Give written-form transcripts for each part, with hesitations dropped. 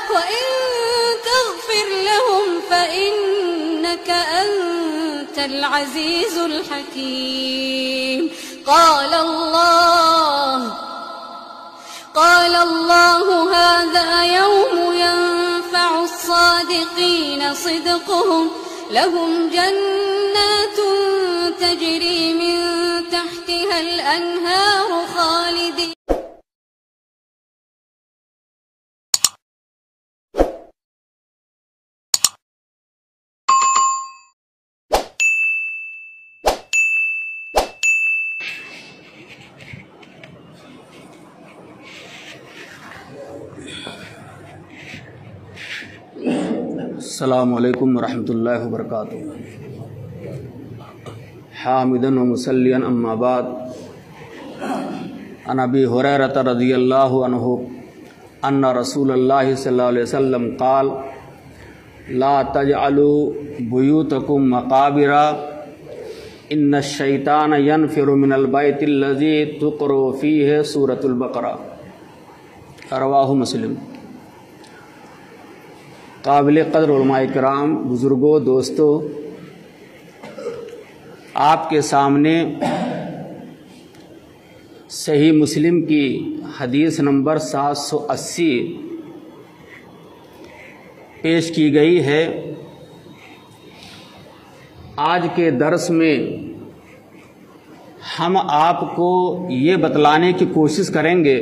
وإن تغفر لهم فإنك أنت العزيز الحكيم. قال الله هذا يوم ينفع الصادقين صدقهم لهم جنات تجري من تحتها الأنهار خالدين. السلام علیکم ورحمۃ اللہ وبرکاتہ. حامداً و مصلیاً اما بعد، عن ابی ہریرہ رضی اللہ عنہ ان رسول اللہ صلی اللہ علیہ وسلم قال لا تجعلوا بیوتکم مقابر ان الشیطان ینفر من البیت الذی تقرأ فیہ سورۃ البقرہ. رواہ مسلم. قابل قدر علماء کرام، بزرگوں، دوستوں، آپ کے سامنے صحیح مسلم کی حدیث نمبر 780 پیش کی گئی ہے. آج کے درس میں ہم آپ کو یہ بتلانے کی کوشش کریں گے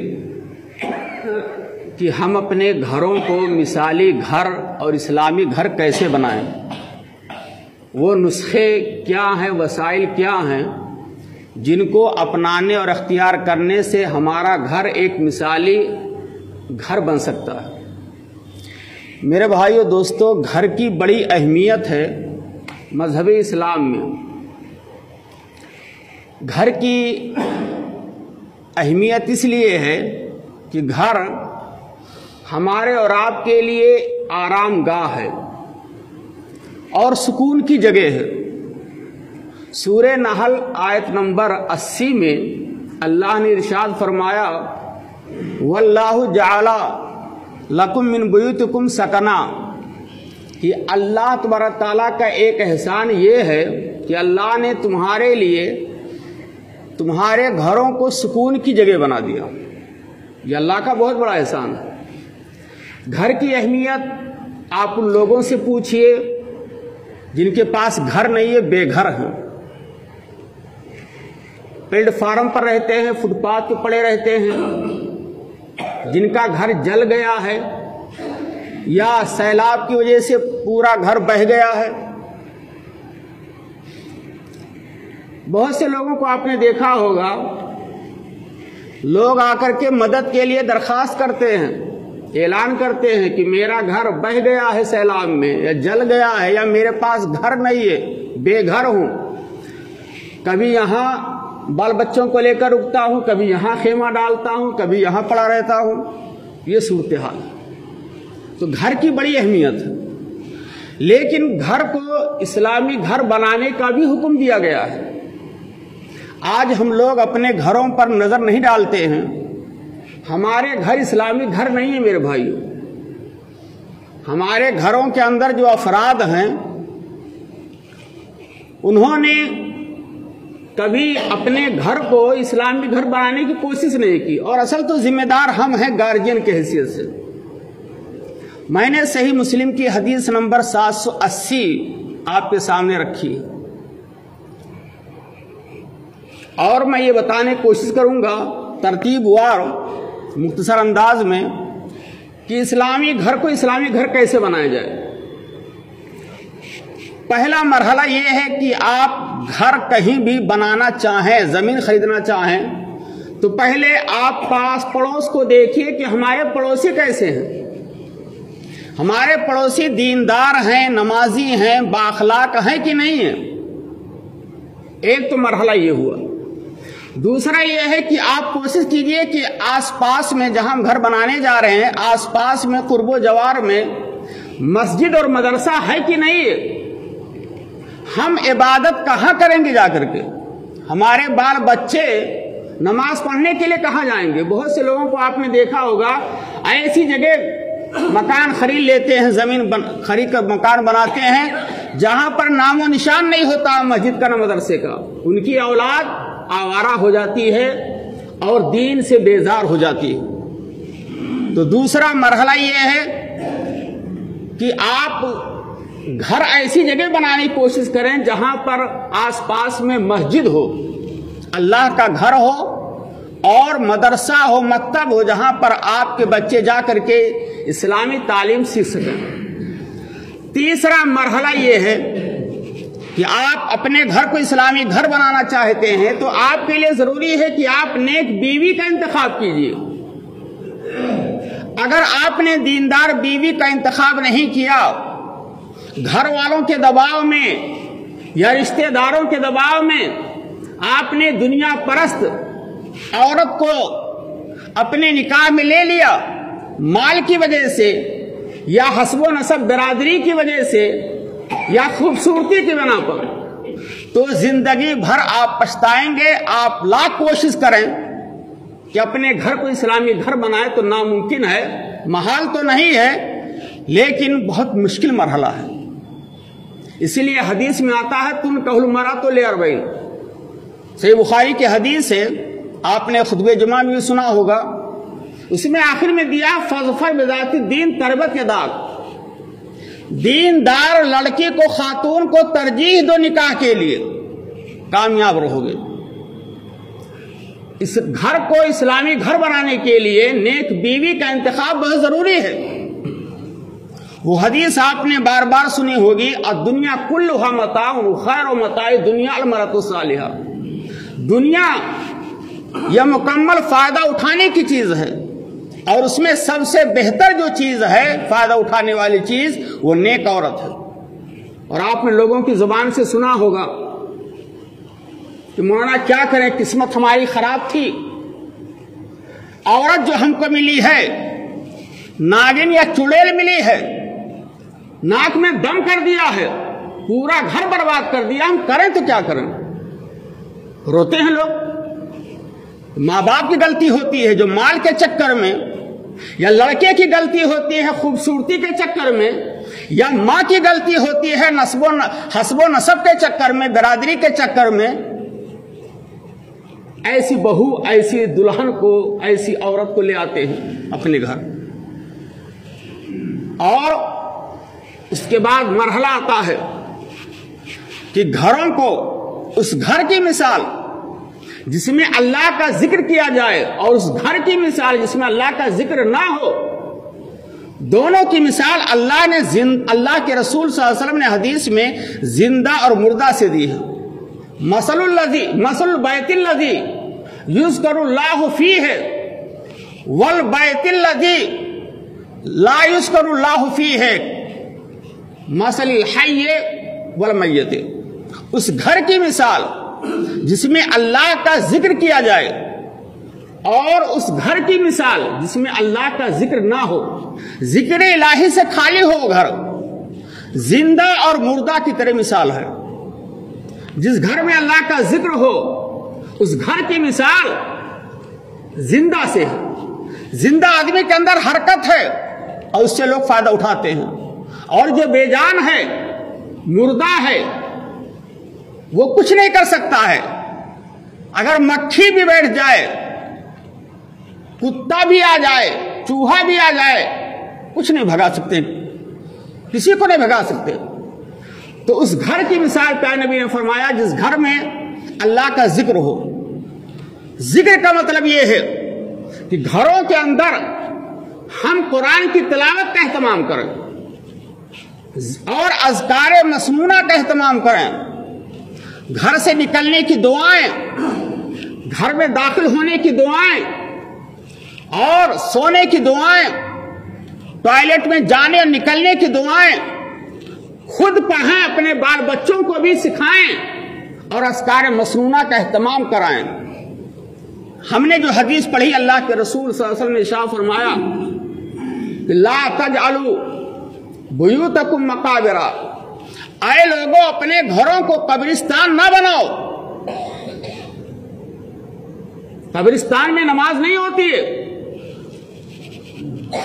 کہ ہم اپنے گھروں کو مثالی گھر اور اسلامی گھر کیسے بنائیں. وہ نسخے کیا ہیں، وسائل کیا ہیں جن کو اپنانے اور اختیار کرنے سے ہمارا گھر ایک مثالی گھر بن سکتا ہے. میرے بھائیو دوستو، گھر کی بڑی اہمیت ہے مذہب اسلام میں. گھر کی اہمیت اس لیے ہے کہ گھر ہمارے اور آپ کے لیے آرام گاہ ہے اور سکون کی جگہ ہے. سورہ نحل آیت نمبر 80 میں اللہ نے ارشاد فرمایا واللہ جعل لکم من بیوتکم سکنا، کہ اللہ تبارک تعالیٰ کا ایک احسان یہ ہے کہ اللہ نے تمہارے لیے تمہارے گھروں کو سکون کی جگہ بنا دیا. یہ اللہ کا بہت بڑا احسان ہے. گھر کی اہمیت آپ ان لوگوں سے پوچھئے جن کے پاس گھر نہیں ہے، بے گھر ہیں، پلیٹ فارم پر رہتے ہیں، فٹ پاتھ پہ پڑے رہتے ہیں، جن کا گھر جل گیا ہے یا سیلاب کی وجہ سے پورا گھر بہہ گیا ہے. بہت سے لوگوں کو آپ نے دیکھا ہوگا، لوگ آ کر کے مدد کے لیے درخواست کرتے ہیں، اعلان کرتے ہیں کہ میرا گھر بہہ گیا ہے سیلاب میں، یا جل گیا ہے، یا میرے پاس گھر نہیں ہے، بے گھر ہوں. کبھی یہاں بال بچوں کو لے کر رکتا ہوں، کبھی یہاں خیمہ ڈالتا ہوں، کبھی یہاں پڑا رہتا ہوں. یہ صورتحال. تو گھر کی بڑی اہمیت ہے، لیکن گھر کو اسلامی گھر بنانے کا بھی حکم دیا گیا ہے. آج ہم لوگ اپنے گھروں پر نظر نہیں ڈالتے ہیں. ہمارے گھر اسلامی گھر نہیں ہیں میرے بھائیوں. ہمارے گھروں کے اندر جو افراد ہیں انہوں نے کبھی اپنے گھر کو اسلامی گھر بنانے کی کوشش نہیں کی، اور اصل تو ذمہ دار ہم ہیں گارجین کی حیثیت سے. میں نے صحیح مسلم کی حدیث نمبر 780 آپ کے سامنے رکھی ہے، اور میں یہ بتانے کی کوشش کروں گا ترتیب وار مختصر انداز میں کہ اسلامی گھر کو اسلامی گھر کیسے بنایا جائے. پہلا مرحلہ یہ ہے کہ آپ گھر کہیں بھی بنانا چاہیں، زمین خریدنا چاہیں، تو پہلے آپ پاس پڑوس کو دیکھیے کہ ہمارے پڑوسی کیسے ہیں. ہمارے پڑوسی دیندار ہیں، نمازی ہیں، بااخلاق ہیں کہ نہیں ہیں. ایک تو مرحلہ یہ ہوا. دوسرا یہ ہے کہ آپ کوشش کیجئے کہ آس پاس میں جہاں ہم گھر بنانے جا رہے ہیں، آس پاس میں قرب و جوار میں مسجد اور مدرسہ ہے کہ نہیں ہے. ہم عبادت کہاں کریں گے جا کر کے؟ ہمارے بال بچے نماز پڑھنے کے لیے کہاں جائیں گے؟ بہت سے لوگوں کو آپ نے دیکھا ہوگا ایسی جگہ مکان خرید لیتے ہیں، زمین خرید کر مکان بناتے ہیں جہاں پر نام و نشان نہیں ہوتا مسجد کا نہ مدرسے کا، ان کی اولاد آوارہ ہو جاتی ہے اور دین سے بیزار ہو جاتی ہے۔ تو دوسرا مرحلہ یہ ہے کہ آپ گھر ایسی جگہ بنانے کی کوشش کریں جہاں پر آس پاس میں مسجد ہو، اللہ کا گھر ہو اور مدرسہ ہو، مکتب ہو، جہاں پر آپ کے بچے جا کر کے اسلامی تعلیم سیکھ سکیں۔ تیسرا مرحلہ یہ ہے کہ آپ اپنے گھر کو اسلامی گھر بنانا چاہتے ہیں تو آپ کے لیے ضروری ہے کہ آپ نیک بیوی کا انتخاب کیجیے۔ اگر آپ نے دیندار بیوی کا انتخاب نہیں کیا، گھر والوں کے دباؤ میں یا رشتہ داروں کے دباؤ میں آپ نے دنیا پرست عورت کو اپنے نکاح میں لے لیا، مال کی وجہ سے یا حسب و نسب برادری کی وجہ سے یا خوبصورتی کی بنا پر، تو زندگی بھر آپ پچھتائیں گے۔ آپ لاکھ کوشش کریں کہ اپنے گھر کو اسلامی گھر بنائے تو ناممکن ہے، محال تو نہیں ہے لیکن بہت مشکل مرحلہ ہے۔ اسی لیے حدیث میں آتا ہے تنکح المرأۃ لاربعین، صحیح بخاری کی حدیث ہے، آپ نے خطبہ جمعہ میں بھی سنا ہوگا، اس میں آخر میں دیا فاظفر بذات الدین تربت یداک، دیندار لڑکی کو، خاتون کو ترجیح دو نکاح کے لیے، کامیاب رہو گے۔ اس گھر کو اسلامی گھر بنانے کے لیے نیک بیوی کا انتخاب بہت ضروری ہے۔ وہ حدیث آپ نے بار بار سنی ہوگی، الدنیا کلھا متاع خیر متاع الدنیا المرأۃ الصالحہ، دنیا یہ مکمل فائدہ اٹھانے کی چیز ہے اور اس میں سب سے بہتر جو چیز ہے فائدہ اٹھانے والی چیز وہ نیک عورت ہے۔ اور آپ نے لوگوں کی زبان سے سنا ہوگا کہ مولانا کیا کریں، قسمت ہماری خراب تھی، عورت جو ہم کو ملی ہے ناگن یا چڑیل ملی ہے، ناک میں دم کر دیا ہے، پورا گھر برباد کر دیا، ہم کریں تو کیا کریں؟ روتے ہیں لوگ۔ ماں باپ کی غلطی ہوتی ہے جو مال کے چکر میں، یا لڑکے کی غلطی ہوتی ہے خوبصورتی کے چکر میں، یا ماں کی غلطی ہوتی ہے حسب و نسب کے چکر میں، برادری کے چکر میں۔ ایسی بہو، ایسی دلہن کو، ایسی عورت کو لے آتے ہیں اپنے گھر، اور اس کے بعد مرحلہ آتا ہے کہ گھروں کو، اس گھر کی مثال جس میں اللہ کا ذکر کیا جائے اور اس گھر کی مثال جس میں اللہ کا ذکر نہ ہو، دونوں کی مثال اللہ کے رسول صلی اللہ علیہ وسلم نے حدیث میں زندہ اور مردہ سے دی ہے۔ مثل البیت الذی یذکر اللہ فیہ والبیت الذی لا یذکر اللہ فیہ مثل الحی والمیت، اس گھر کی مثال جس میں اللہ کا ذکر کیا جائے اور اس گھر کی مثال جس میں اللہ کا ذکر نہ ہو، ذکر الہی سے خالی ہو گھر، زندہ اور مردہ کی طرح مثال ہے۔ جس گھر میں اللہ کا ذکر ہو اس گھر کی مثال زندہ سے ہے، زندہ آدمی کے اندر حرکت ہے اور اس سے لوگ فائدہ اٹھاتے ہیں، اور جو بے جان ہے، مردہ ہے، وہ کچھ نہیں کر سکتا ہے۔ اگر مکھی بھی بیٹھ جائے، کتا بھی آ جائے، چوہا بھی آ جائے، کچھ نہیں بھگا سکتے، کسی کو نہیں بھگا سکتے۔ تو اس گھر کی مثال پیارے نبی نے فرمایا جس گھر میں اللہ کا ذکر ہو۔ ذکر کا مطلب یہ ہے کہ گھروں کے اندر ہم قرآن کی تلاوت کا اہتمام کریں اور اذکار مسنونہ کا اہتمام کریں، گھر سے نکلنے کی دعائیں، گھر میں داخل ہونے کی دعائیں اور سونے کی دعائیں، ٹوائلٹ میں جانے اور نکلنے کی دعائیں خود پڑھیں، اپنے بال بچوں کو بھی سکھائیں اور اذکار مسنونہ کا اہتمام کرائیں۔ ہم نے جو حدیث پڑھی، اللہ کے رسول صلی اللہ علیہ وسلم نے ارشاد فرمایا کہ لا تجعلوا بیوتکم مقابر، اے لوگوں اپنے گھروں کو قبرستان نہ بناؤ۔ قبرستان میں نماز نہیں ہوتی ہے،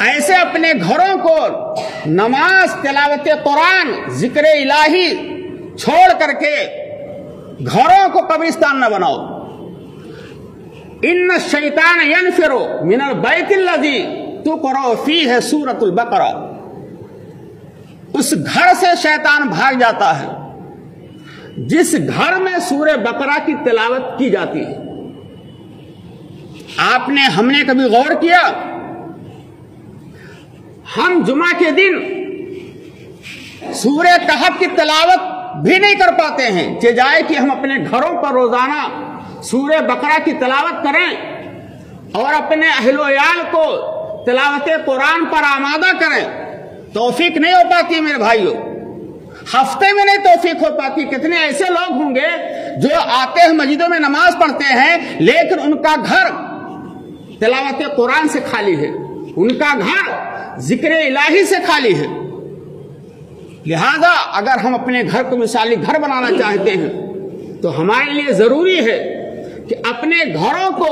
ایسے اپنے اپنے گھروں کو نماز، تلاوت قرآن، ذکر الہی چھوڑ کر کے گھروں کو قبرستان نہ بناؤ۔ ان الشیطان ینفر من البیت الذی تقرأ فیہ سورۃ البقرہ، اس گھر سے شیطان بھاگ جاتا ہے جس گھر میں سورہ بقرہ کی تلاوت کی جاتی ہے۔ ہم نے کبھی غور کیا؟ ہم جمعہ کے دن سورہ کہف کی تلاوت بھی نہیں کر پاتے ہیں، چاہے کہ ہم اپنے گھروں پر روزانہ سورہ بقرہ کی تلاوت کریں اور اپنے اہل و عیال کو تلاوت قرآن پر آمادہ کریں، توفیق نہیں ہو پاتی میرے بھائیوں، ہفتے میں نہیں توفیق ہو پاتی۔ کتنے ایسے لوگ ہوں گے جو آتے ہیں مسجدوں میں نماز پڑھتے ہیں لیکن ان کا گھر تلاوت قرآن سے خالی ہے، ان کا گھر ذکر الہی سے خالی ہے۔ لہذا اگر ہم اپنے گھر کو مثالی گھر بنانا چاہتے ہیں تو ہمارے لیے ضروری ہے کہ اپنے گھروں کو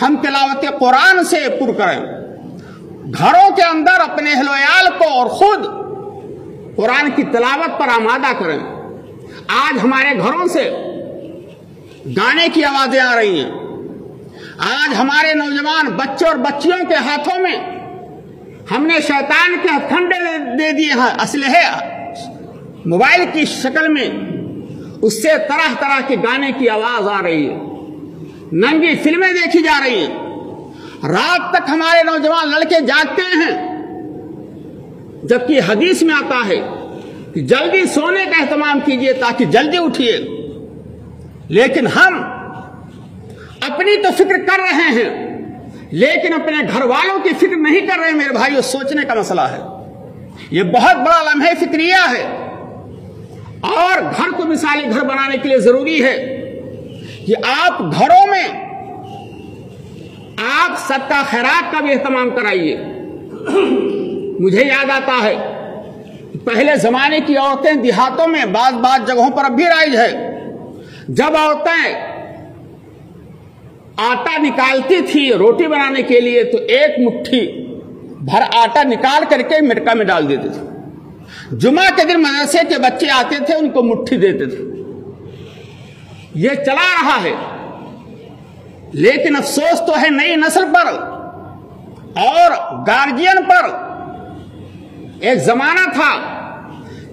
ہم تلاوت قرآن سے پر کریں، گھروں کے اندر اپنے اہل و عیال کو اور خود قرآن کی تلاوت پر آمادہ کریں۔ آج ہمارے گھروں سے گانے کی آوازیں آ رہی ہیں، آج ہمارے نوجوان بچوں اور بچیوں کے ہاتھوں میں ہم نے شیطان کے ہتھکنڈے دے دیے ہیں، اسلحے موبائل کی شکل میں، اس سے طرح طرح کے گانے کی آواز آ رہی ہے، ننگی فلمیں دیکھی جا رہی ہیں، رات تک ہمارے نوجوان لڑکے جاگتے ہیں، جبکہ حدیث میں آتا ہے کہ جلدی سونے کا اہتمام کیجئے تاکہ جلدی اٹھیے، لیکن ہم اپنی تو فکر کر رہے ہیں لیکن اپنے گھر والوں کی فکر نہیں کر رہے ہیں۔ میرے بھائیو، سوچنے کا مسئلہ ہے، یہ بہت بڑا لمحہ فکریہ ہے، اور گھر کو مثالی گھر بنانے کے لیے ضروری ہے کہ آپ گھروں میں آپ صدقہ خیرات کا بھی اہتمام کرائیے۔ مجھے یاد آتا ہے پہلے زمانے کی عورتیں دیہاتوں میں بعض جگہوں پر اب بھی رائج ہے، جب عورتیں آٹا نکالتی تھی روٹی بنانے کے لیے تو ایک مٹھی بھر آٹا نکال کر کے مٹکا میں ڈال دیتے تھے، جمعہ کے دن مدرسے کے بچے آتے تھے ان کو مٹھی دیتے تھے۔ یہ چلا رہا ہے، لیکن افسوس تو ہے نئی نسل پر اور گارجین پر۔ ایک زمانہ تھا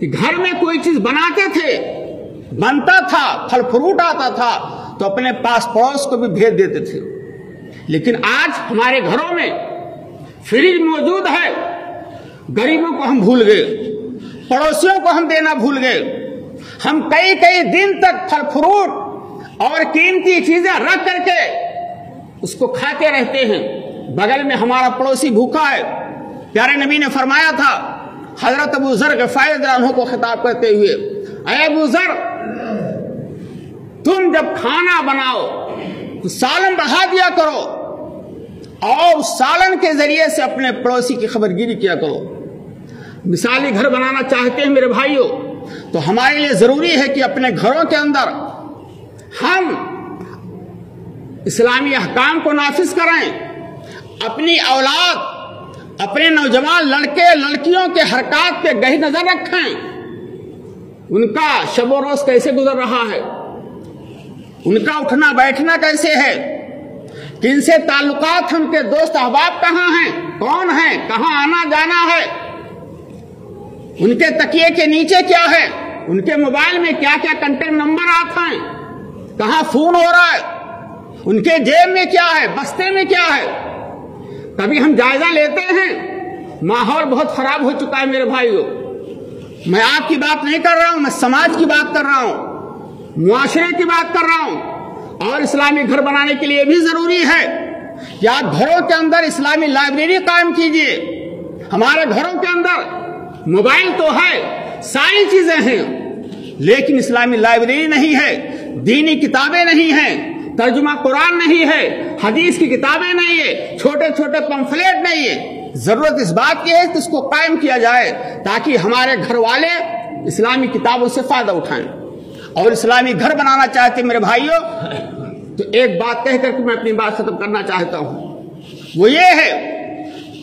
کہ گھر میں کوئی چیز بناتے تھے، بنتا تھا، پھل فروٹ آتا تھا تو اپنے پاس پڑوس کو بھی بھیج دیتے تھے، لیکن آج ہمارے گھروں میں فریج موجود ہے، غریبوں کو ہم بھول گئے، پڑوسیوں کو ہم دینا بھول گئے، ہم کئی دن تک پھل فروٹ اور قیمتی چیزیں رکھ کر کے اس کو کھاتے رہتے ہیں، بغل میں ہمارا پڑوسی بھوکا ہے۔ پیارے نبی نے فرمایا تھا حضرت ابو ذر غفاری رضی اللہ عنہ کو خطاب کرتے ہوئے، اے ابو ذر، تم جب کھانا بناؤ تو سالن بڑھا دیا کرو اور اس سالن کے ذریعے سے اپنے پڑوسی کی خبرگیری کیا کرو۔ مثالی گھر بنانا چاہتے ہیں میرے بھائیوں تو ہمارے لیے ضروری ہے کہ اپنے گھروں کے اندر ہم اسلامی احکام کو نافذ کریں، اپنی اولاد، اپنے نوجوان لڑکے لڑکیوں کے حرکات پہ گہری نظر رکھیں، ان کا شب و روز کیسے گزر رہا ہے، ان کا اٹھنا بیٹھنا کیسے ہے، کن سے تعلقات ہیں، ان کے دوست احباب کہاں ہیں، کون ہیں، کہاں آنا جانا ہے، ان کے تکیے کے نیچے کیا ہے، ان کے موبائل میں کیا کیا کنٹیکٹ نمبر آتے ہیں، کہاں فون ہو رہا ہے، ان کے جیب میں کیا ہے، بستے میں کیا ہے۔ کبھی ہم جائزہ لیتے ہیں؟ ماحول بہت خراب ہو چکا ہے میرے بھائیوں، میں آپ کی بات نہیں کر رہا ہوں، میں سماج کی بات کر رہا ہوں، معاشرے کی بات کر رہا ہوں۔ اور اسلامی گھر بنانے کے لیے بھی ضروری ہے کہ آپ گھروں کے اندر اسلامی لائبریری قائم کیجئے۔ ہمارے گھروں کے اندر موبائل تو ہے، ساری چیزیں ہیں، لیکن اسلامی لائبریری نہیں ہے، دینی کتابیں نہیں ہیں، ترجمہ قرآن نہیں ہے، حدیث کی کتابیں نہیں ہے، چھوٹے چھوٹے پمفلیٹ نہیں ہے۔ ضرورت اس بات کی ہے کہ اس کو قائم کیا جائے تاکہ ہمارے گھر والے اسلامی کتابوں سے فائدہ اٹھائیں۔ اور اسلامی گھر بنانا چاہتے میرے بھائیوں تو ایک بات کہہ کر کے میں اپنی بات ختم کرنا چاہتا ہوں، وہ یہ ہے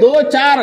2-4